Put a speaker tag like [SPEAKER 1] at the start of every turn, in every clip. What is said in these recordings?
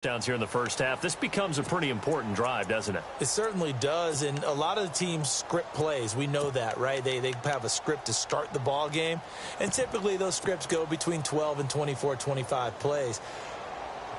[SPEAKER 1] Downs here in the first half. This becomes a pretty important drive, doesn't it?
[SPEAKER 2] It certainly does, and a lot of the teams script plays. We know that, right? They have a script to start the ball game, and typically those scripts go between 12 and 24, 25 plays.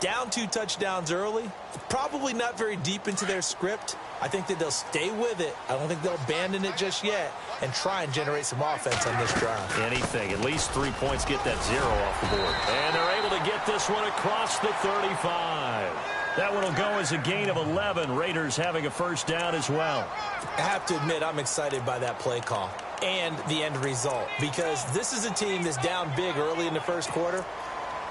[SPEAKER 2] Down 2 touchdowns early, probably not very deep into their script. I think that they'll stay with it. I don't think they'll abandon it just yet and try and generate some offense on this drive.
[SPEAKER 1] Anything. At least 3 points get that 0 off the board. And they're able to get this one across the 35. That one will go as a gain of 11. Raiders having a first down as well.
[SPEAKER 2] I have to admit, I'm excited by that play call and the end result, because this is a team that's down big early in the first quarter.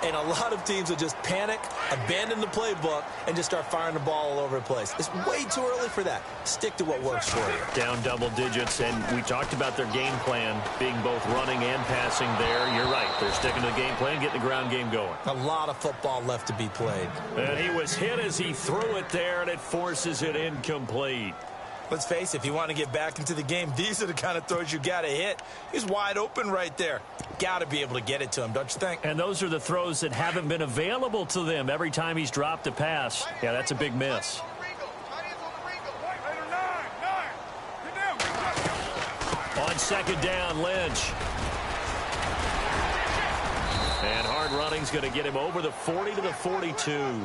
[SPEAKER 2] And a lot of teams will just panic, abandon the playbook, and just start firing the ball all over the place. It's way too early for that. Stick to what works for you.
[SPEAKER 1] Down double digits, and we talked about their game plan being both running and passing there. You're right. They're sticking to the game plan, getting the ground game going.
[SPEAKER 2] A lot of football left to be played.
[SPEAKER 1] And he was hit as he threw it there, and it forces it incomplete.
[SPEAKER 2] Let's face it, if you want to get back into the game, these are the kind of throws you got to hit. He's wide open right there. Got to be able to get it to him, don't you think?
[SPEAKER 1] And those are the throws that haven't been available to them every time he's dropped a pass. Yeah, that's a big miss. On second down, Lynch. And hard running's going to get him over the 40 to the 42.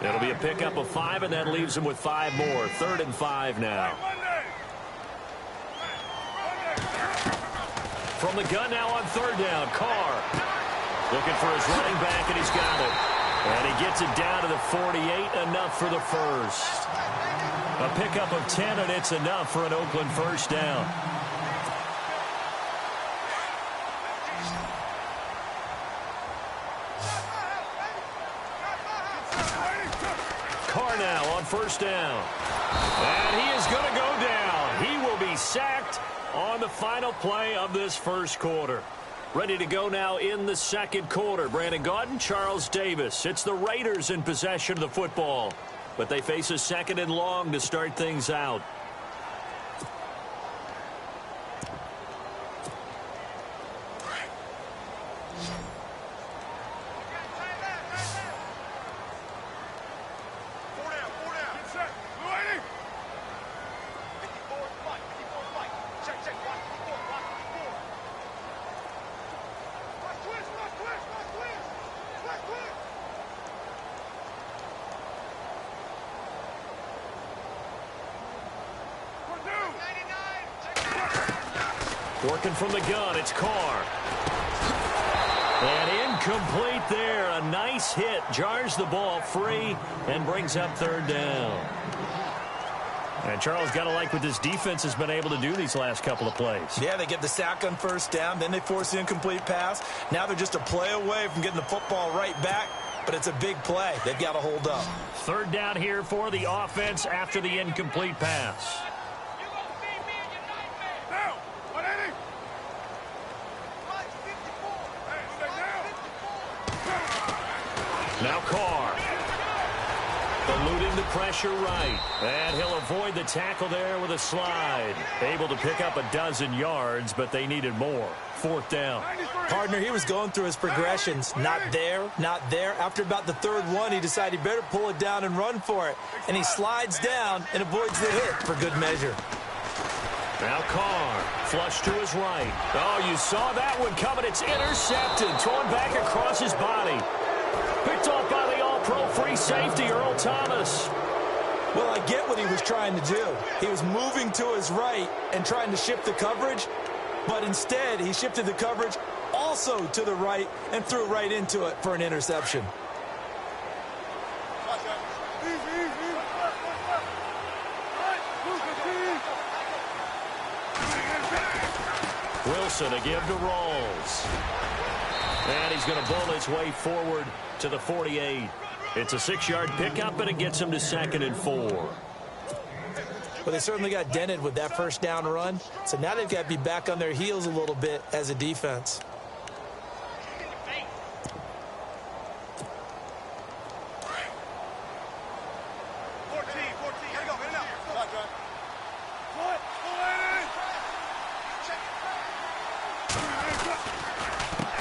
[SPEAKER 1] It'll be a pickup of 5, and that leaves him with 5 more. 3rd and 5 now. From the gun now on 3rd down, Carr. Looking for his running back, and he's got it. And he gets it down to the 48, enough for the first. A pickup of 10, and it's enough for an Oakland first down. Carr now on 1st down. And he is going to go down. He will be sacked on the final play of this first quarter. Ready to go now in the second quarter. Brandon Gaudin, Charles Davis. It's the Raiders in possession of the football, but they face a 2nd and long to start things out. Working from the gun, it's Carr. And incomplete there. A nice hit. Jars the ball free and brings up 3rd down. And Charles, got to like what this defense has been able to do these last couple of plays.
[SPEAKER 2] Yeah, they get the sack on 1st down. Then they force the incomplete pass. Now they're just a play away from getting the football right back. But it's a big play. They've got to hold up.
[SPEAKER 1] 3rd down here for the offense after the incomplete pass. Now Carr, eluding the pressure right, and he'll avoid the tackle there with a slide. Able to pick up a 12 yards, but they needed more. 4th down.
[SPEAKER 2] Partner, he was going through his progressions. Not there, not there. After about the 3rd one, he decided he better pull it down and run for it. And he slides down and avoids the hit for good measure.
[SPEAKER 1] Now Carr, flush to his right. Oh, you saw that one coming. It's intercepted, thrown back across his body. Picked off by the all-pro free safety, Earl Thomas.
[SPEAKER 2] Well, I get what he was trying to do. He was moving to his right and trying to shift the coverage, but instead he shifted the coverage also to the right and threw right into it for an interception.
[SPEAKER 1] Wilson to give to Rawls. And he's going to bowl his way forward to the 48. It's a 6-yard pickup, and it gets him to 2nd and 4.
[SPEAKER 2] Well, they certainly got dented with that 1st down run, so now they've got to be back on their heels a little bit as a defense.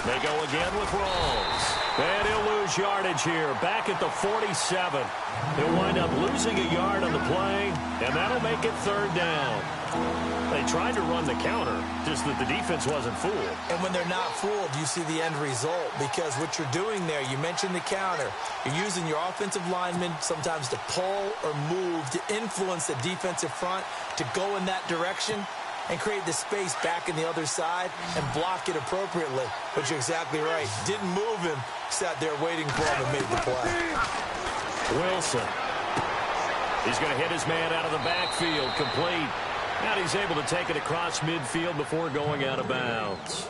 [SPEAKER 1] They go again with Rawls. And he'll lose yardage here, back at the 47. He'll wind up losing a yard on the play, and that'll make it 3rd down. They tried to run the counter, just that the defense wasn't fooled.
[SPEAKER 2] And when they're not fooled, you see the end result, because what you're doing there, you mentioned the counter. You're using your offensive linemen sometimes to pull or move to influence the defensive front to go in that direction and create the space back in the other side and block it appropriately. But you're exactly right. Didn't move him, sat there waiting for him and made the play.
[SPEAKER 1] Wilson. He's going to hit his man out of the backfield, complete. Now he's able to take it across midfield before going out of bounds.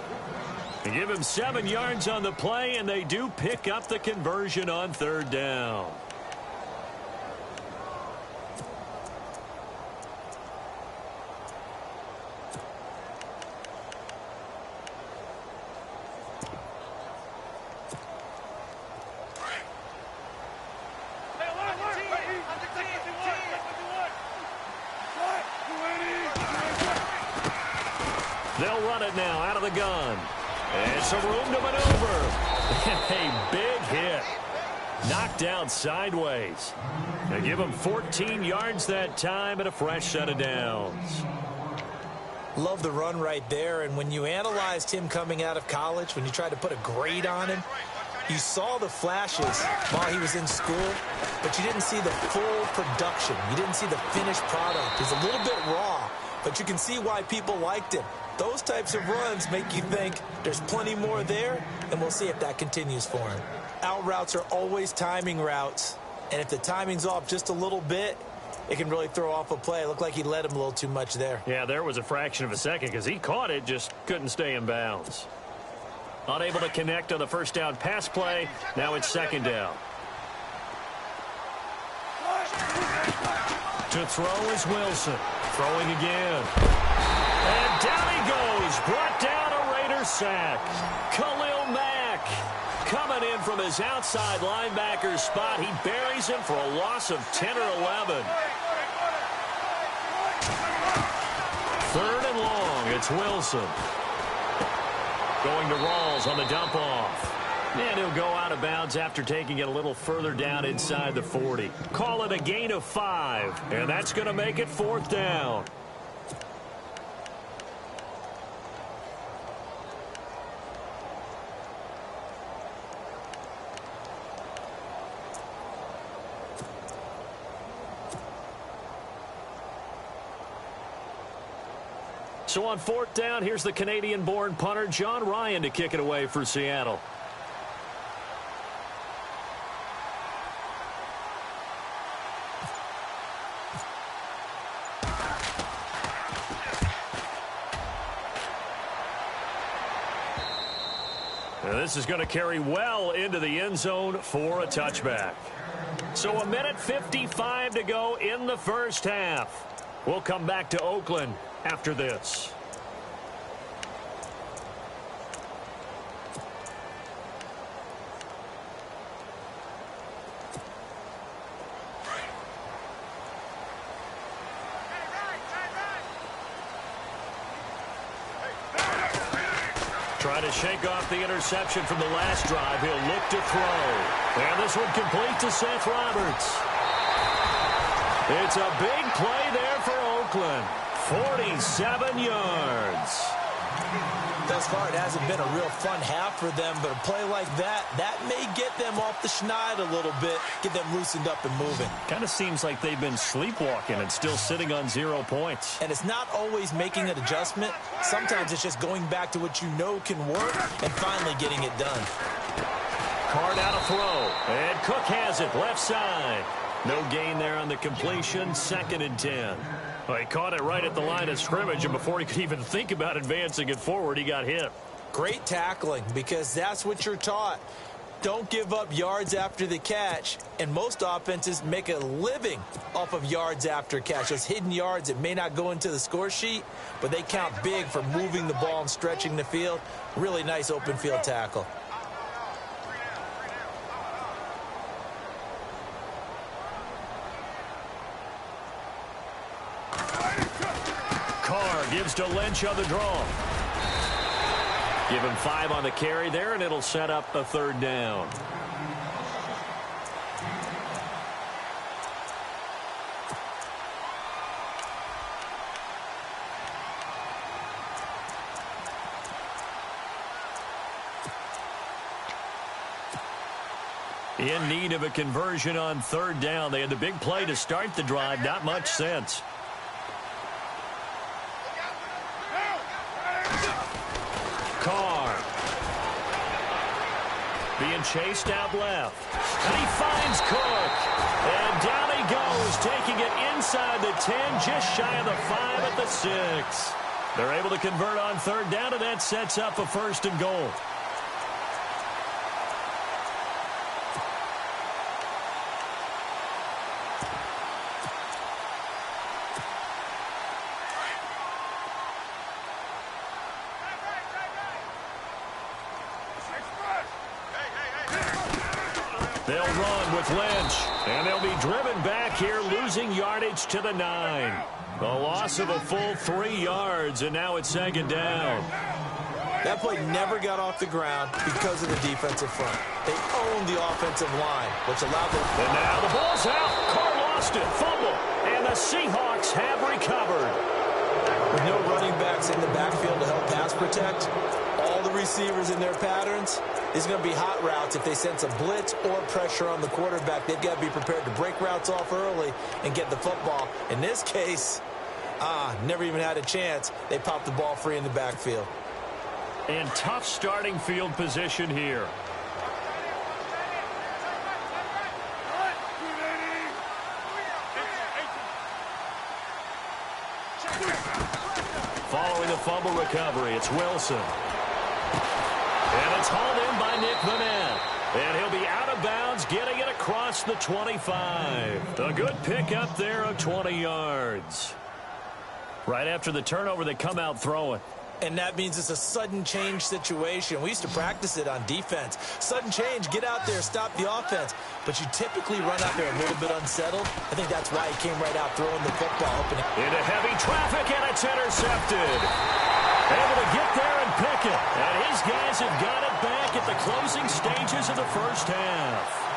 [SPEAKER 1] They give him 7 yards on the play, and they do pick up the conversion on 3rd down. They'll run it now out of the gun. And some room to maneuver. A big hit. Knocked down sideways. They give him 14 yards that time and a fresh set of downs.
[SPEAKER 2] Love the run right there. And when you analyzed him coming out of college, when you tried to put a grade on him, you saw the flashes while he was in school, but you didn't see the full production. You didn't see the finished product. He's a little bit raw, but you can see why people liked him. Those types of runs make you think there's plenty more there, and we'll see if that continues for him. Out routes are always timing routes, and if the timing's off just a little bit, it can really throw off a play. It looked like he led him a little too much there.
[SPEAKER 1] Yeah, there was a fraction of a second because he caught it, just couldn't stay in bounds. Unable to connect on the first down pass play. Now it's 2nd down. To throw is Wilson. Throwing again. And down he goes. Brought down a Raider sack. Khalil Mack coming in from his outside linebacker spot. He buries him for a loss of 10 or 11. 3rd and long. It's Wilson. Going to Rawls on the dump off. And he'll go out of bounds after taking it a little further down inside the 40. Call it a gain of 5. And that's going to make it 4th down. So on 4th down, here's the Canadian-born punter, John Ryan, to kick it away for Seattle. And this is going to carry well into the end zone for a touchback. So 1:55 to go in the first half. We'll come back to Oakland after this. Trying to shake off the interception from the last drive. He'll look to throw. And this one complete to Seth Roberts. It's a big play there for Oakland. 47 yards.
[SPEAKER 2] Thus far, it hasn't been a real fun half for them, but a play like that may get them off the schneid a little bit, get them loosened up and moving.
[SPEAKER 1] Kind of seems like they've been sleepwalking and still sitting on 0 points.
[SPEAKER 2] And it's not always making an adjustment. Sometimes it's just going back to what you know can work and finally getting it done.
[SPEAKER 1] Card out a throw, and Cook has it left side. No gain there on the completion. 2nd and 10. Well, he caught it right at the line of scrimmage, and before he could even think about advancing it forward, he got hit.
[SPEAKER 2] Great tackling, because that's what you're taught. Don't give up yards after the catch, and most offenses make a living off of yards after catch. Those hidden yards that may not go into the score sheet, but they count big for moving the ball and stretching the field. Really nice open field tackle.
[SPEAKER 1] Carr gives to Lynch on the draw. Give him 5 on the carry there, and it'll set up a 3rd down. In need of a conversion on 3rd down. They had the big play to start the drive. Not much sense. Carr. Being chased out left. And he finds Cook. And down he goes, taking it inside the 10, just shy of the 5 at the 6. They're able to convert on 3rd down, and that sets up a 1st and goal. They'll run with Lynch, and they'll be driven back here, losing yardage to the 9. A loss of a full 3 yards, and now it's 2nd down.
[SPEAKER 2] That play never got off the ground because of the defensive front. They owned the offensive line, which allowed them.
[SPEAKER 1] And now the ball's out. Carr lost it. Fumble. And the Seahawks have recovered.
[SPEAKER 2] With no running backs in the backfield to help pass protect, all the receivers in their patterns, it's going to be hot routes. If they sense a blitz or pressure on the quarterback, they've got to be prepared to break routes off early and get the football. In this case, never even had a chance. They popped the ball free in the backfield.
[SPEAKER 1] And tough starting field position here. Following the fumble recovery, it's Wilson. And it's hauled in by Nick Vanette. And he'll be out of bounds, getting it across the 25. A good pickup there of 20 yards. Right after the turnover, they come out throwing.
[SPEAKER 2] And that means it's a sudden change situation. We used to practice it on defense. Sudden change, get out there, stop the offense. But you typically run out there a little bit unsettled. I think that's why he came right out throwing the football. Opening.
[SPEAKER 1] Into heavy traffic, and it's intercepted. Able to get there and pick it. And his guys have got it back at the closing stages of the 1st half.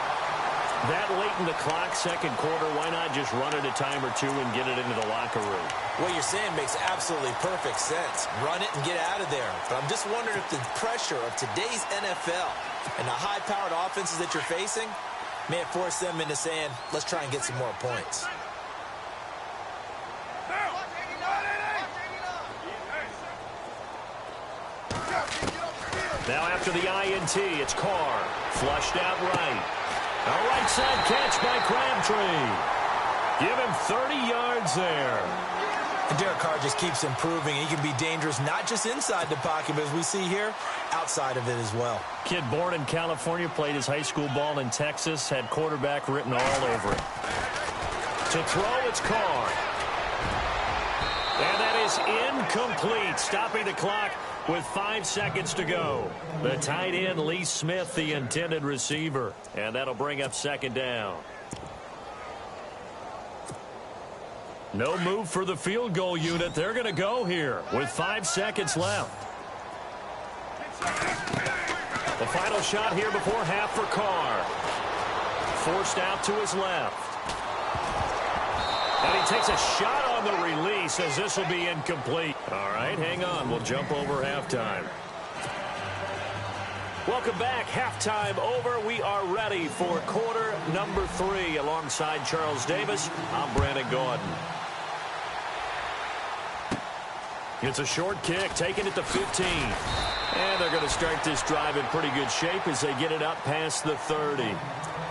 [SPEAKER 1] That late in the clock, 2nd quarter, why not just run it a time or 2 and get it into the locker room?
[SPEAKER 2] What you're saying makes absolutely perfect sense. Run it and get out of there. But I'm just wondering if the pressure of today's NFL and the high-powered offenses that you're facing may have forced them into saying, let's try and get some more points.
[SPEAKER 1] Now after the INT, it's Carr. Flushed out right. A right side catch by Crabtree. Give him 30 yards there.
[SPEAKER 2] And Derek Carr just keeps improving. He can be dangerous not just inside the pocket, but as we see here, outside of it as well.
[SPEAKER 1] Kid born in California, played his high school ball in Texas, had quarterback written all over him. To throw, it's Carr. And that is incomplete, stopping the clock with 5 seconds to go. The tight end, Lee Smith, the intended receiver. And that'll bring up 2nd down. No move for the field goal unit. They're going to go here with 5 seconds left. The final shot here before half for Carr. Forced out to his left. And he takes a shot on the release as this will be incomplete. All right, hang on. We'll jump over halftime. Welcome back. Halftime over. We are ready for quarter number 3. Alongside Charles Davis, I'm Brandon Gordon. It's a short kick, taking it to 15. And they're going to start this drive in pretty good shape as they get it up past the 30.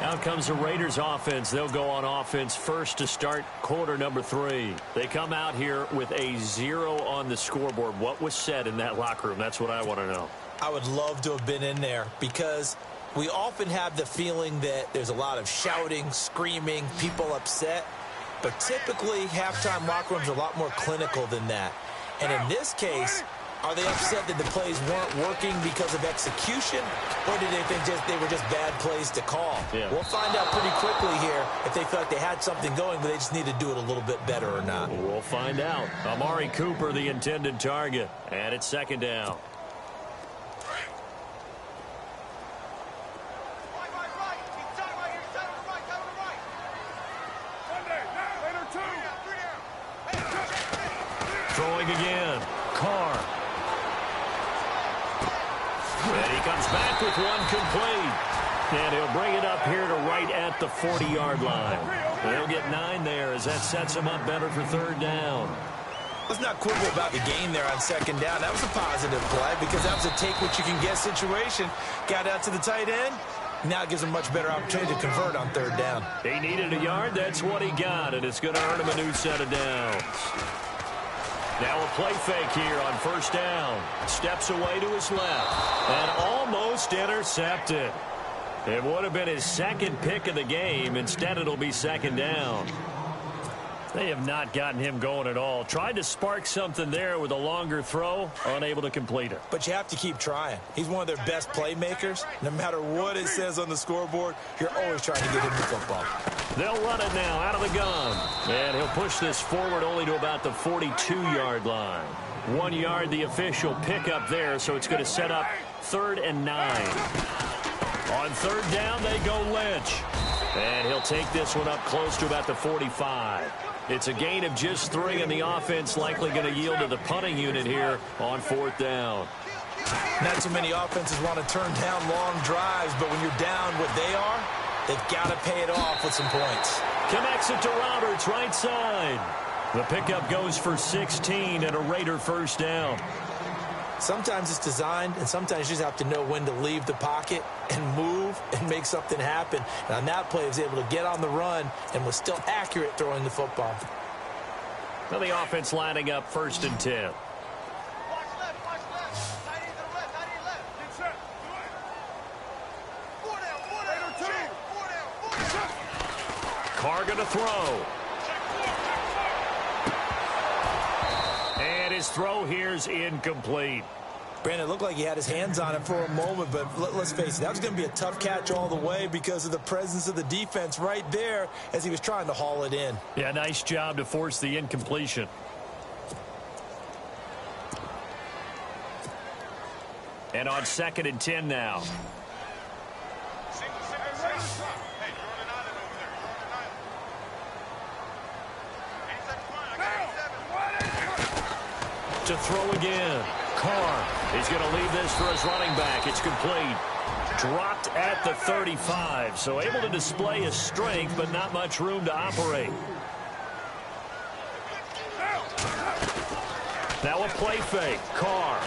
[SPEAKER 1] Out comes the Raiders offense. They'll go on offense first to start quarter number 3. They come out here with a 0 on the scoreboard. What was said in that locker room? That's what I want to know. I would love to have been in there because we often have the feeling that there's a lot of shouting, screaming, people upset. But typically, halftime locker rooms are a lot more clinical than that. And in this case, are they upset that the plays weren't working because of execution, or did they think they were just bad plays to call? Yeah. We'll find out pretty quickly here if they felt like they had something going, but they just need to do it a little bit better or not. We'll find out. Amari Cooper, the intended target, and it's 2nd down. Throwing again. Carr. And he comes back with one complete. And he'll bring it up here to right at the 40-yard line. And he'll get 9 there as that sets him up better for third down.
[SPEAKER 2] Let's not quibble about the gain there on second down. That was a positive play because that was a take-what-you-can-get situation. Got out to the tight end. Now it gives him much better opportunity to convert on third down.
[SPEAKER 1] He needed a yard. That's what he got, and it's going to earn him a new set of downs. Now a play fake here on first down. Steps away to his left and almost intercepted. It would have been his second pick of the game. Instead, it'll be second down. They have not gotten him going at all. Tried to spark something there with a longer throw, unable to complete it.
[SPEAKER 2] But you have to keep trying. He's one of their best playmakers. No matter what it says on the scoreboard, you're always trying to get him the football.
[SPEAKER 1] They'll run it now out of the gun. And he'll push this forward only to about the 42-yard line. 1 yard, the official pickup there, so it's going to set up 3rd and 9. On third down, they go Lynch. And he'll take this one up close to about the 45. It's a gain of just 3, and the offense likely going to yield to the punting unit here on 4th down.
[SPEAKER 2] Not too many offenses want to turn down long drives, but when you're down what they are, they've got to pay it off with some points.
[SPEAKER 1] Connects it to Roberts, right side. The pickup goes for 16 and a Raider first down.
[SPEAKER 2] Sometimes it's designed, and sometimes you just have to know when to leave the pocket and move and make something happen. And on that play, he was able to get on the run and was still accurate throwing the football.
[SPEAKER 1] Now the offense lining up 1st and 10. Carr going to throw. And his throw here's incomplete.
[SPEAKER 2] Brandon, it looked like he had his hands on it for a moment, but let's face it, that was going to be a tough catch all the way because of the presence of the defense right there as he was trying to haul it in.
[SPEAKER 1] Yeah, nice job to force the incompletion. And on 2nd and 10 now. To throw again. Carr. He's going to leave this for his running back. It's complete. Dropped at the 35, so able to display his strength, but not much room to operate. Now a play fake. Carr.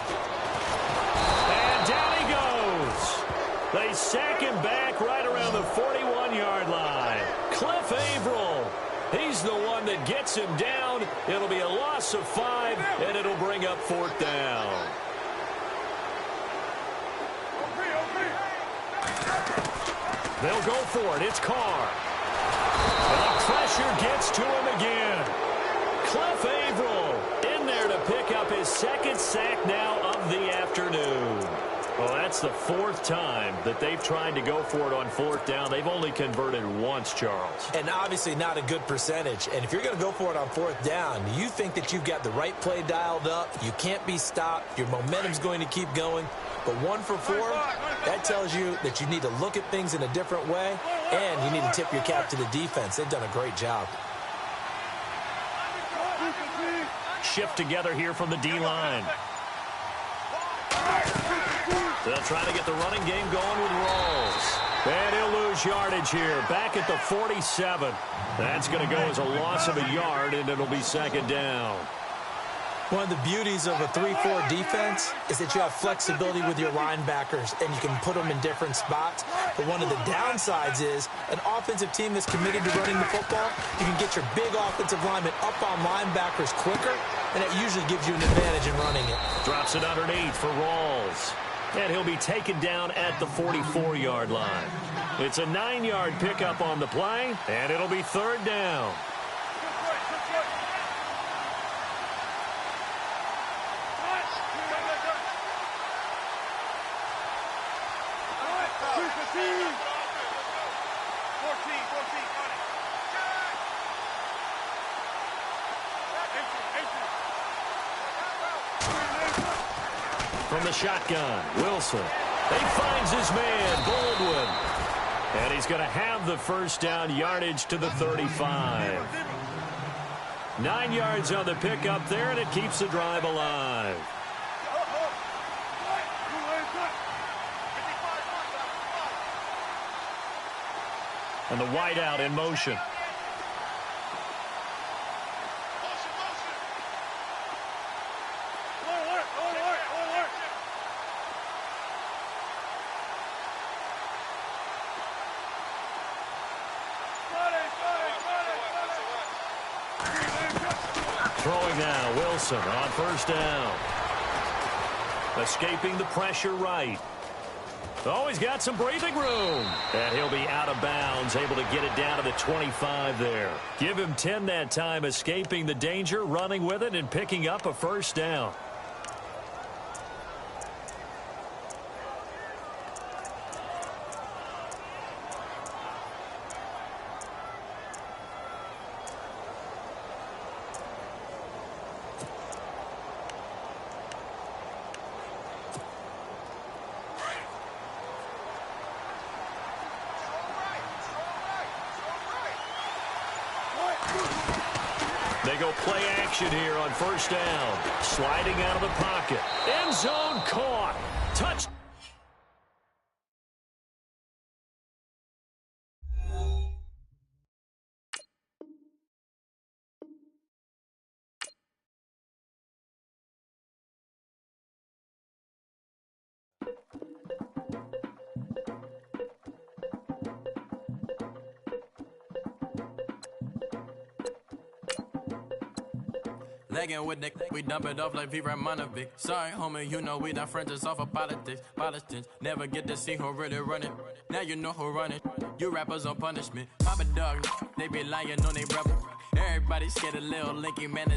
[SPEAKER 1] And down he goes. They sack him back right around the 41-yard line. Cliff Averill. He's the one that gets him down. It'll be a loss of 5, and it'll bring up 4th down. They'll go for it. It's Carr. And the pressure gets to him again. Cliff Averill in there to pick up his 2nd sack now of the afternoon. Well, that's the 4th time that they've tried to go for it on 4th down. They've only converted once, Charles.
[SPEAKER 2] And obviously not a good percentage. And if you're going to go for it on 4th down, you think that you've got the right play dialed up. You can't be stopped. Your momentum's going to keep going. But 1 for 4, that tells you that you need to look at things in a different way, and you need to tip your cap to the defense. They've done a great job.
[SPEAKER 1] Shift together here from the D-line. They'll try to get the running game going with Rawls. And he'll lose yardage here. Back at the 47. That's going to go as a loss of a yard, and it'll be 2nd down.
[SPEAKER 2] One of the beauties of a 3-4 defense is that you have flexibility with your linebackers, and you can put them in different spots. But one of the downsides is an offensive team that's committed to running the football, you can get your big offensive linemen up on linebackers quicker, and it usually gives you an advantage in running it.
[SPEAKER 1] Drops it underneath for Rawls. And he'll be taken down at the 44-yard line. It's a 9-yard pickup on the play, and it'll be 3rd down. From the shotgun, Wilson. He finds his man, Baldwin. And he's going to have the first down, yardage to the 35. 9 yards on the pickup there, and it keeps the drive alive. And the wideout in motion. Throwing now, Wilson on first down. Escaping the pressure right. Oh, he's got some breathing room. And he'll be out of bounds, able to get it down to the 25 there. Give him 10 that time, escaping the danger, running with it, and picking up a first down. They go play action here on first down. Sliding out of the pocket. End zone caught. Touch.
[SPEAKER 3] Legging with Nick, we dump it off like V. Ramonovic. Sorry, homie, you know we done friends us off of politics. Politics never get to see who really run it. Now you know who run it. You rappers on punishment. Papa dog, they be lying on they brother. Everybody scared of little Linky man.